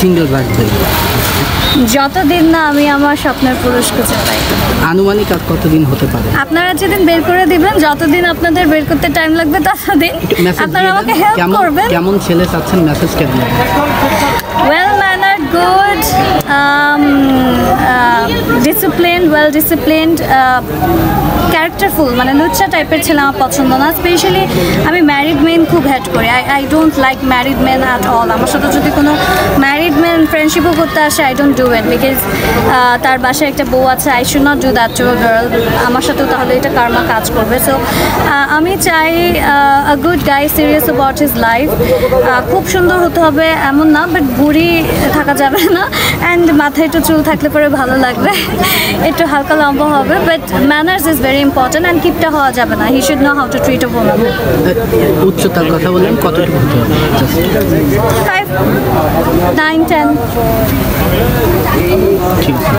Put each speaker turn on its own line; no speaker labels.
Single রাখবেন?
যতদিন না আমি আমার স্বপ্নের পুরুষ খুঁজে পাই।
আনুমানিক আর কতদিন হতে পারে?
আপনারা যেদিন বের করে দিবেন, যতদিন আপনাদের বের করতে টাইম লাগবে ততদিন আপনারা আমাকে হেল্প করবেন।
কেমন ছেলে চাচ্ছেন, মেসেজটা দিন।
Well mannered, good, disciplined, well disciplined, characterful, মানে লুচ্চা টাইপের ছেলে আমার পছন্দ না। স্পেশালি আমি ম্যারিড মেন খুব হেট করি। I don't like married men at all. আমার সাথে যদি কোনো ম্যারিড মেন ফ্রেন্ডশিপও করতে আসে, I don't do it, because তার বাসায় একটা বউ আছে। I should not do that to a girl. আমার সাথেও তাহলে এটা কার্মা কাজ করবে। সো আমি চাই a good guy, serious about his life. খুব সুন্দর হতে হবে এমন না, বাট বুড়ি থাকা যাবে না। অ্যান্ড মাথায় একটু চুল থাকলে পরে ভালো লাগবে, একটু হালকা লম্বা হবে। But manners is very important, and কিপটা হওয়া যাবে না। He should know how to treat a woman.
উচ্চতার কথা বললেন, কতটুকু হতে হবে?
5, 9, 10।
ঠিক আছে।